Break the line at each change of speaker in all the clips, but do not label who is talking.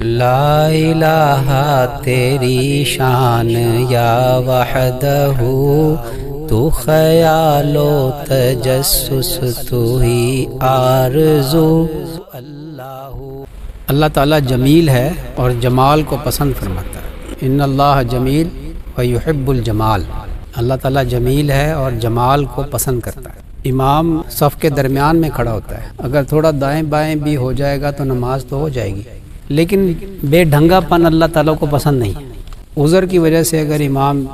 لا الہ تیری شان یا وحدہ، تو خیال و تجسس تو ہی آرزو۔ اللہ تعالیٰ جمیل ہے اور جمال کو پسند فرماتا ہے۔ ان اللہ جمیل ویحب الجمال، اللہ تعالیٰ جمیل ہے اور جمال کو پسند کرتا ہے۔ امام صف کے درمیان میں کھڑا ہوتا ہے، اگر تھوڑا دائیں بائیں بھی ہو جائے گا تو نماز تو ہو جائے گی، لیکن بے ڈھنگا پن اللہ تعالیٰ کو پسند نہیں۔ عذر کی وجہ سے اگر امام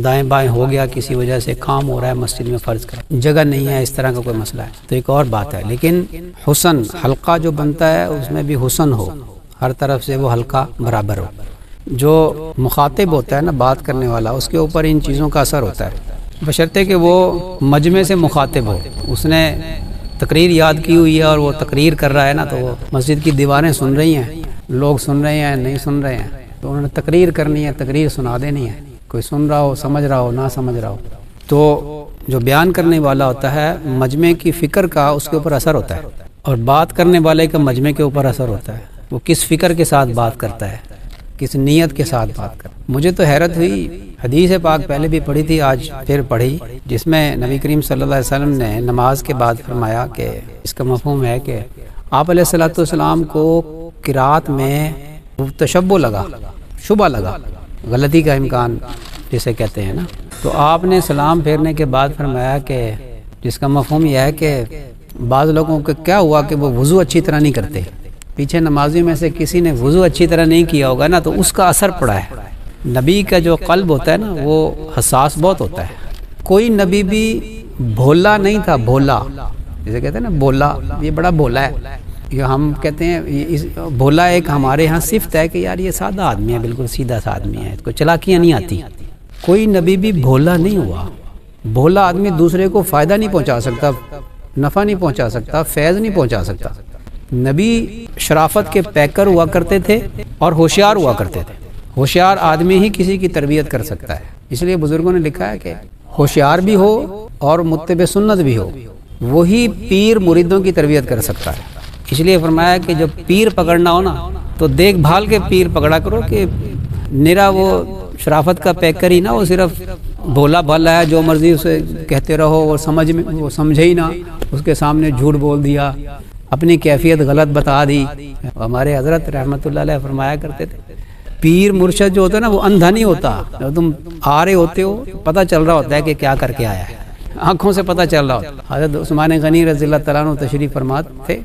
دائیں بائیں ہو گیا، کسی وجہ سے کام ہو رہا ہے مسجد میں، فرض کر جگہ نہیں ہے، اس طرح کا کوئی مسئلہ ہے تو ایک اور بات ہے، لیکن حسن حلقہ جو بنتا ہے اس میں بھی حسن ہو، ہر طرف سے وہ حلقہ برابر ہو۔ جو مخاطب ہوتا ہے نا، بات کرنے والا، اس کے اوپر ان چیزوں کا اثر ہوتا ہے، بشرطے کہ وہ مجمع سے مخاطب ہو، اس نے تقریر یاد کی ہوئی ہے اور وہ تقریر کر رہا ہے نا، تو وہ مسجد کی دیواریں سن رہی ہیں، لوگ سن رہے ہیں نہیں سن رہے ہیں، تو انہوں نے تقریر کرنی ہے، تقریر سنا دینی ہے، کوئی سن رہا ہو، سمجھ رہا ہو، نہ سمجھ رہا ہو۔ تو جو بیان کرنے والا ہوتا ہے، مجمع کی فکر کا اس کے اوپر اثر ہوتا ہے، اور بات کرنے والے کا مجمع کے اوپر اثر ہوتا ہے، وہ کس فکر کے ساتھ بات کرتا ہے، کس نیت کے ساتھ بات کرتا ہے۔ مجھے تو حیرت ہوئی، حدیث پاک پہلے بھی پڑھی تھی، آج پھر پڑھی، جس میں نبی کریم صلی اللہ علیہ وسلم نے نماز کے بعد فرمایا کہ اس کا مفہوم ہے کہ آپ علیہ الصلوۃ والسلام کو قرات میں تشبہ لگا، شبہ لگا، غلطی کا امکان جسے کہتے ہیں نا، تو آپ نے سلام پھیرنے کے بعد فرمایا کہ جس کا مفہوم یہ ہے کہ بعض لوگوں کو کیا ہوا کہ وہ وضو اچھی طرح نہیں کرتے، پیچھے نمازیوں میں سے کسی نے وضو اچھی طرح نہیں کیا ہوگا نا، تو اس کا اثر پڑا ہے۔ نبی کا جو قلب ہوتا ہے نا، وہ حساس بہت ہوتا ہے۔ کوئی نبی بھی بھولا نہیں تھا، بھولا جسے کہتے ہیں نا، بھولا، یہ بڑا بھولا ہے، یہ ہم کہتے ہیں بھولا ایک ہمارے ہاں صفت ہے کہ یار یہ سادہ آدمی ہے، بالکل سیدھا سا آدمی ہے، اس کو چلاکیاں نہیں آتی۔ کوئی نبی بھی بھولا نہیں ہوا۔ بھولا آدمی دوسرے کو فائدہ نہیں پہنچا سکتا، نفع نہیں پہنچا سکتا، فیض نہیں پہنچا سکتا۔ نبی شرافت کے پیکر ہوا کرتے تھے اور ہوشیار ہوا کرتے تھے۔ ہوشیار آدمی ہی کسی کی تربیت کر سکتا ہے، اس لیے بزرگوں نے لکھا ہے کہ ہوشیار بھی ہو اور متبع سنت بھی ہو، وہی پیر مریدوں کی تربیت کر سکتا ہے۔ اس لیے فرمایا کہ جب پیر پکڑنا ہو نا تو دیکھ بھال کے پیر پکڑا کرو، کہ نرا وہ شرافت کا پیکر ہی نہ، وہ صرف بھولا بھالا ہے، جو مرضی اسے کہتے رہو، وہ سمجھے ہی نہ، اس کے سامنے جھوٹ بول دیا، اپنی کیفیت غلط بتا دی۔ ہمارے حضرت رحمۃ اللہ علیہ فرمایا کرتے تھے، پیر مرشد جو ہوتا ہے نا، وہ اندھا نہیں ہوتا، جب تم آ رہے ہوتے ہو پتہ چل رہا ہوتا ہے کہ کیا کر کے آیا ہے، آنکھوں سے پتہ چل رہا ہوتا ہے۔ حضرت عثمان غنی رضی اللہ تعالیٰ عنہ تشریف فرما تھے،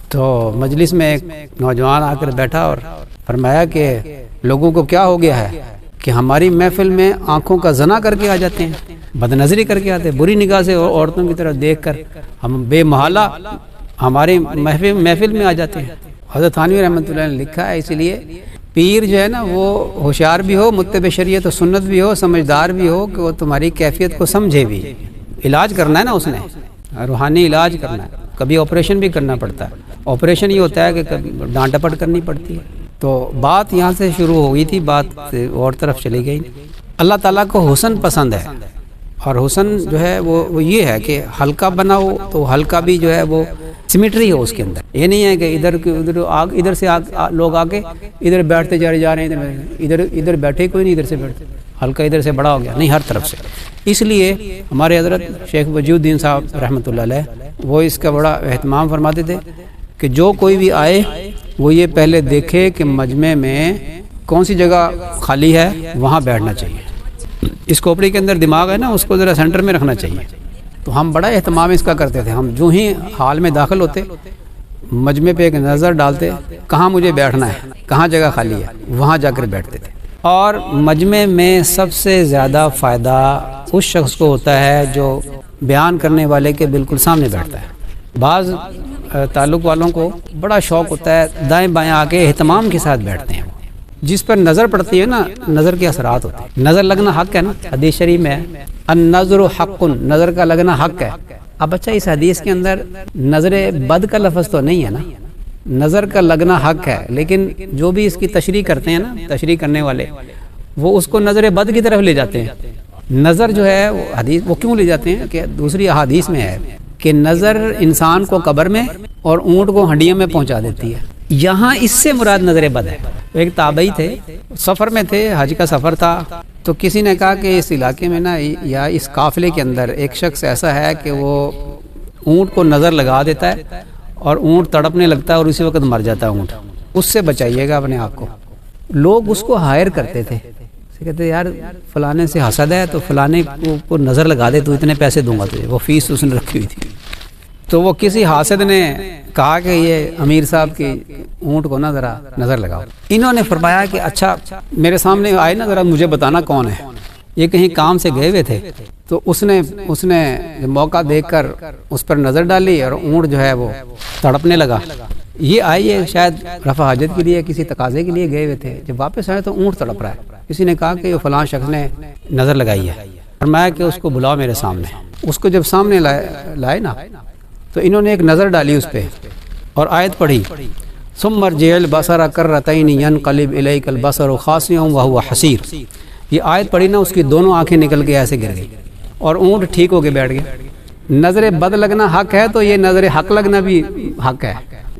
تو مجلس میں ایک نوجوان آ کر بیٹھا اور فرمایا کہ لوگوں کو کیا ہو گیا ہے کہ ہماری محفل میں آنکھوں کا زنا کر کے آ جاتے ہیں، بد نظری کر کے آتے ہیں، بری نگاہ سے عورتوں کی طرف دیکھ کر ہم بے محالہ ہماری محفل میں آ جاتے ہیں۔ حضرت تھانوی رحمۃ اللہ نے لکھا ہے، اس لیے پیر جو ہے نا، وہ ہوشیار بھی ہو، متبع شریعت و سنت بھی ہو، سمجھدار بھی ہو، کہ وہ تمہاری کیفیت کو سمجھے بھی۔ علاج کرنا ہے نا، اس نے روحانی علاج کرنا ہے، کبھی آپریشن بھی کرنا پڑتا ہے۔ آپریشن یہ ہوتا ہے کہ کبھی ڈانٹ ڈپٹ کرنی پڑتی ہے۔ تو بات یہاں سے شروع ہو گئی تھی، بات اور طرف چلی گئی۔ اللہ تعالیٰ کو حسن پسند ہے، اور حسن جو ہے وہ یہ ہے کہ ہلکا بنا ہو، تو ہلکا بھی جو ہے وہ سیمیٹری ہو اس کے اندر۔ یہ نہیں ہے کہ ادھر سے لوگ آگے ادھر بیٹھتے جا رہے ہیں، ادھر بیٹھے کوئی نہیں، ادھر سے بیٹھتے، ہلکا ادھر سے بڑا ہو گیا، نہیں، ہر طرف سے۔ اس لیے ہمارے حضرت شیخ وجود الدین صاحب رحمۃ اللہ علیہ وہ اس کا بڑا اہتمام فرماتے تھے کہ جو کوئی بھی آئے وہ یہ پہلے دیکھے کہ مجمع میں کون سی جگہ خالی ہے، وہاں بیٹھنا چاہیے۔ اس کھوپڑی کے اندر دماغ ہے نا، اس کو ذرا سینٹر میں رکھنا چاہیے۔ تو ہم بڑا اہتمام اس کا کرتے تھے، ہم جو ہی حال میں داخل ہوتے مجمع پہ ایک نظر ڈالتے، کہاں مجھے بیٹھنا ہے، کہاں جگہ خالی ہے، وہاں جا کر بیٹھتے تھے۔ اور مجمع میں سب سے زیادہ فائدہ اس شخص کو ہوتا ہے جو بیان کرنے والے کے بالکل سامنے بیٹھتا ہے۔ بعض تعلق والوں کو بڑا شوق ہوتا ہے، دائیں بائیں آ کے اہتمام کے ساتھ بیٹھتے ہیں، جس پر نظر پڑتی ہے نا، نظر کے اثرات ہوتے ہیں۔ نظر لگنا حق ہے نا، حدیث شریف میں النظر حق، نظر کا لگنا حق ہے۔ اب اچھا، اس حدیث کے اندر نظر بد کا لفظ تو نہیں ہے نا، نظر کا لگنا حق ہے، لیکن جو بھی اس کی تشریح کرتے ہیں نا، تشریح کرنے والے، وہ اس کو نظر بد کی طرف لے جاتے ہیں۔ نظر جو ہے وہ حدیث وہ کیوں لے جاتے ہیں کہ دوسری احادیث میں ہے کہ نظر انسان کو قبر میں اور اونٹ کو ہڈیوں میں پہنچا دیتی ہے۔ یہاں اس سے مراد نظر بد ہے۔ ایک تابعی تھے، سفر میں تھے، حج کا سفر تھا، تو کسی نے کہا کہ اس علاقے میں نا یا اس قافلے کے اندر ایک شخص ایسا ہے کہ وہ اونٹ کو نظر لگا دیتا ہے اور اونٹ تڑپنے لگتا ہے اور اسی وقت مر جاتا ہے اونٹ، اس سے بچائیے گا اپنے آپ کو۔ لوگ اس کو ہائر کرتے تھے، کہتے یار فلانے سے حسد ہے تو فلانے کو نظر لگا دے تو اتنے پیسے دوں گا تجھے، وہ فیس اس نے رکھی ہوئی تھی۔ تو وہ کسی حاسد نے کہا کہ یہ امیر صاحب کی اونٹ کو نا ذرا نظر لگاؤ۔ انہوں نے فرمایا کہ اچھا میرے سامنے آئے نا، ذرا مجھے بتانا کون ہے۔ یہ کہیں کام سے گئے ہوئے تھے، تو اس نے موقع دیکھ کر اس پر نظر ڈالی اور اونٹ جو ہے وہ تڑپنے لگا۔ یہ آئی ہے شاید رفع حاجت کے لیے، کسی تقاضے کے لیے گئے ہوئے تھے، جب واپس آئے تو اونٹ تڑپ رہا ہے۔ کسی نے کہا کہ یہ فلاں شخص نے نظر لگائی ہے، فرمایا کہ اس کو بلاؤ میرے سامنے۔ اس کو جب سامنے لائے نا تو انہوں نے ایک نظر ڈالی اس پہ اور آیت پڑھی، ثم ارجع البصر کرتین ینقلب الیک البصر خاسئا وهو حسیر۔ یہ آیت پڑھی نا، اس کی دونوں آنکھیں نکل کے ایسے گر گئی اور اونٹ ٹھیک ہو کے بیٹھ گیا۔ نظر بد لگنا حق ہے تو یہ نظر حق لگنا بھی حق ہے۔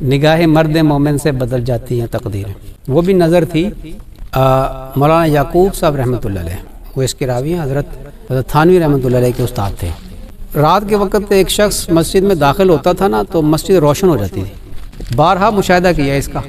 نگاہ مرد مومن سے بدل جاتی ہیں تقدیریں۔ وہ بھی نظر تھی مولانا یعقوب صاحب رحمۃ اللہ علیہ، وہ اس کے راوی ہیں، حضرت تھانوی رحمۃ اللہ علیہ کے استاد تھے۔ رات کے وقت ایک شخص مسجد میں داخل ہوتا تھا نا تو مسجد روشن ہو جاتی تھی۔ بارہا مشاہدہ کیا اس کا۔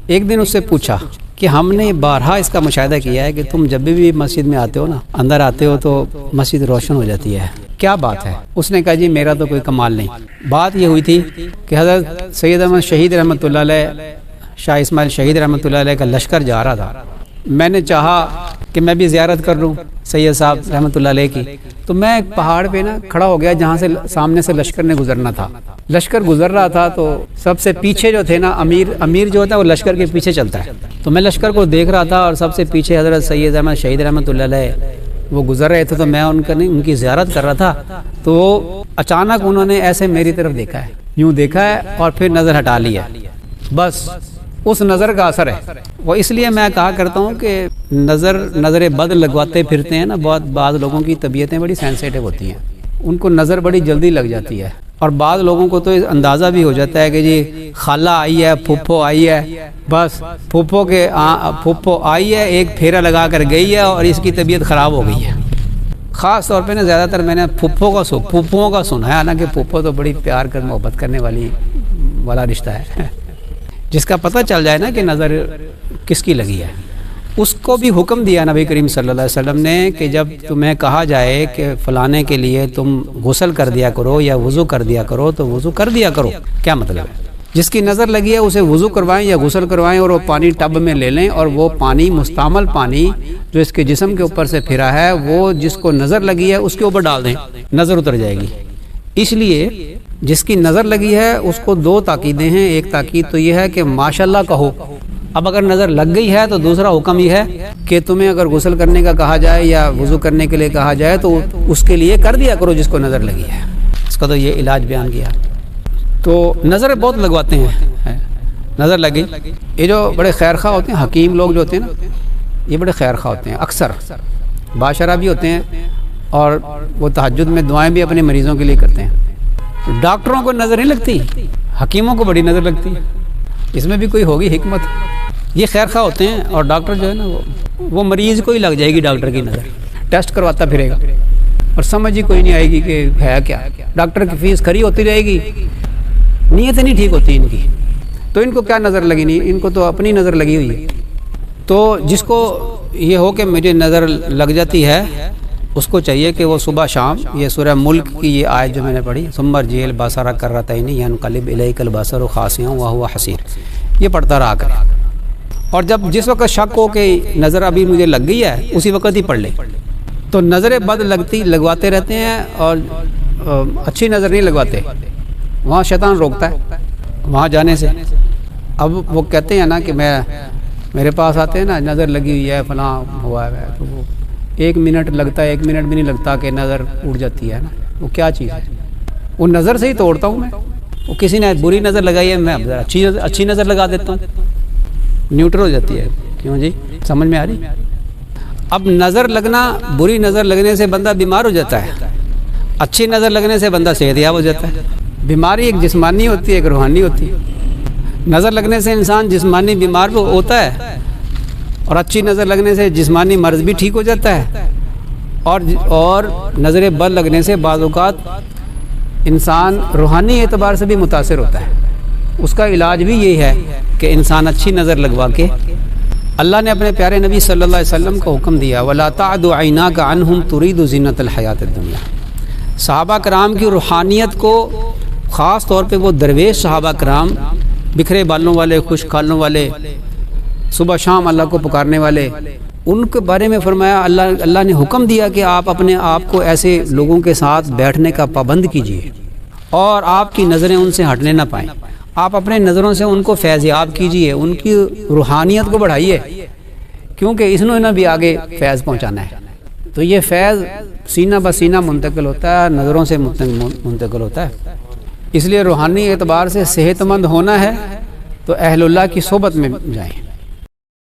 ایک دن اس سے پوچھا کہ ہم نے بارہا اس کا مشاہدہ کیا ہے کہ تم جب بھی مسجد میں آتے ہو نا، اندر آتے ہو تو مسجد روشن ہو جاتی ہے، کیا بات ہے؟ اس نے کہا جی میرا تو کوئی کمال نہیں۔ بات یہ ہوئی تھی کہ حضرت سید احمد شہید رحمۃ اللہ علیہ، شاہ اسماعیل شہید رحمۃ اللہ علیہ کا لشکر جا رہا تھا۔ میں نے چاہا کہ میں بھی زیارت کر لوں سید صاحب رحمۃ اللہ علیہ کی، تو میں ایک پہاڑ پہ نا کھڑا ہو گیا جہاں سے سامنے سے لشکر نے گزرنا تھا۔ لشکر گزر رہا تھا تو سب سے پیچھے جو تھے نا امیر جو ہوتا ہے وہ لشکر کے پیچھے چلتا ہے، تو میں لشکر کو دیکھ رہا تھا اور سب سے پیچھے حضرت سید احمد شہید رحمۃ اللہ علیہ وہ گزر رہے تھے، تو میں ان کی زیارت کر رہا تھا۔ تو اچانک انہوں نے ایسے میری طرف دیکھا ہے، یوں دیکھا ہے اور پھر نظر ہٹا لی ہے۔ بس اس نظر کا اثر ہے وہ۔ اس لیے میں کہا کرتا ہوں کہ نظر بد لگواتے پھرتے ہیں نا، بعض لوگوں کی طبیعتیں بڑی سینسیٹیو ہوتی ہیں، ان کو نظر بڑی جلدی لگ جاتی ہے، اور بعض لوگوں کو تو اندازہ بھی ہو جاتا ہے کہ جی خالہ آئی ہے، پھپھو آئی ہے، بس پھپھو آئی ہے، ایک پھیرا لگا کر گئی ہے اور اس کی طبیعت خراب ہو گئی ہے۔ خاص طور پہ نا زیادہ تر میں نے پھپھوؤں کا سنا ہے، حالانکہ پھپھو تو بڑی پیار کر محبت کرنے والا رشتہ ہے۔ جس کا پتہ چل جائے نا کہ نظر کس کی لگی ہے، اس کو بھی حکم دیا نبی کریم صلی اللہ علیہ وسلم نے کہ جب تمہیں کہا جائے کہ فلانے کے لیے تم غسل کر دیا کرو یا وضو کر دیا کرو تو وضو کر دیا کرو۔ کیا مطلب ہے؟ جس کی نظر لگی ہے اسے وضو کروائیں یا غسل کروائیں اور وہ پانی ٹب میں لے لیں، اور وہ پانی مستعمل پانی جو اس کے جسم کے اوپر سے پھرا ہے وہ جس کو نظر لگی ہے اس کے اوپر ڈال دیں، نظر اتر جائے گی۔ اس لیے جس کی نظر لگی ہے اس کو دو تاکیدیں ہیں۔ ایک تاکید تو یہ ہے کہ ماشاءاللہ کہو۔ اب اگر نظر لگ گئی ہے تو دوسرا حکم یہ ہے کہ تمہیں اگر غسل کرنے کا کہا جائے یا وضو کرنے کے لیے کہا جائے تو اس کے لیے کر دیا کرو جس کو نظر لگی ہے۔ اس کا تو یہ علاج بیان کیا۔ تو نظر بہت لگواتے ہیں، نظر لگی۔ یہ جو بڑے خیر خواہ ہوتے ہیں، حکیم لوگ جو ہوتے ہیں نا، یہ بڑے خیر خواہ ہوتے ہیں، اکثر باشرہ بھی ہوتے ہیں، اور وہ تہجد میں دعائیں بھی اپنے مریضوں کے لیے کرتے ہیں۔ ڈاکٹروں کو نظر نہیں لگتی، حکیموں کو بڑی نظر لگتی ہے۔ اس میں بھی کوئی ہوگی حکمت۔ یہ خیر خواہ ہوتے ہیں، اور ڈاکٹر جو ہے نا وہ مریض کو ہی لگ جائے گی ڈاکٹر کی نظر، ٹیسٹ کرواتا پھرے گا اور سمجھ ہی کوئی نہیں آئے گی کہ ہے کیا۔ ڈاکٹر کی فیس کھری ہوتی رہے گی، نیت نہیں ٹھیک ہوتی ان کی، تو ان کو کیا نظر لگی؟ نہیں، ان کو تو اپنی نظر لگی ہوئی ہے۔ تو جس کو یہ ہو کہ مجھے نظر لگ جاتی ہے، اس کو چاہیے کہ وہ صبح شام یہ سورہ ملک کی یہ آیت جو میں نے پڑھی، ثم ارجع البصر کرتین ینقلب الیک البصر خاسئا وهو حسیر، یہ پڑھتا رہا کرے۔ اور جس وقت شک ہو کہ نظر ابھی مجھے لگ گئی ہے اسی وقت ہی پڑھ لے۔ تو نظر بد لگواتے رہتے ہیں اور اچھی نظر نہیں لگواتے، وہاں شیطان روکتا ہے وہاں جانے سے۔ اب وہ کہتے ہیں نا کہ میرے پاس آتے ہیں نا، نظر لگی ہوئی ہے، فلاں ہوا ہے، تو وہ 1 منٹ لگتا ہے، 1 منٹ بھی نہیں لگتا کہ نظر اڑ جاتی ہے نا۔ وہ کیا چیز ہے؟ وہ نظر سے ہی توڑتا ہوں میں۔ وہ کسی نے بری نظر لگائی ہے، میں اچھی نظر لگا دیتا ہوں، نیوٹرل ہو جاتی ہے۔ کیوں جی؟ سمجھ میں آ رہی؟ اب نظر لگنا، بری نظر لگنے سے بندہ بیمار ہو جاتا ہے، اچھی نظر لگنے سے بندہ صحت یاب ہو جاتا ہے۔ بیماری ایک جسمانی ہوتی ہے، ایک روحانی ہوتی ہے۔ نظر لگنے سے انسان جسمانی بیمار بھی ہوتا ہے، اور اچھی نظر لگنے سے جسمانی مرض بھی ٹھیک ہو جاتا ہے، اور نظر بد لگنے سے بعض اوقات انسان روحانی اعتبار سے بھی متاثر ہوتا ہے۔ اس کا علاج بھی یہی ہے کہ انسان اچھی نظر لگوا کے، اللہ نے اپنے پیارے نبی صلی اللہ علیہ وسلم کو حکم دیا وَلَا تَعْدُ عَيْنَاكَ عَنْهُمْ تُرِيدُ زِينَةَ الْحَيَاةِ الدُّنْيَا۔ صحابہ کرام کی روحانیت کو، خاص طور پہ وہ درویش صحابہ کرام، بکھرے بالوں والے، خشک کھالوں والے، صبح شام اللہ کو پکارنے والے، ان کے بارے میں فرمایا اللہ نے حکم دیا کہ آپ اپنے آپ کو ایسے لوگوں کے ساتھ بیٹھنے کا پابند کیجیے، اور آپ کی نظریں ان سے ہٹنے نہ پائیں۔ آپ اپنے نظروں سے ان کو فیض یاب کیجیے، ان کی روحانیت کو بڑھائیے، کیونکہ انہوں نے بھی آگے فیض پہنچانا ہے۔ تو یہ فیض سینہ بسینہ منتقل ہوتا ہے، نظروں سے منتقل ہوتا ہے۔ اس لیے روحانی اعتبار سے صحت مند ہونا ہے تو اہل اللہ کی صحبت میں جائیں۔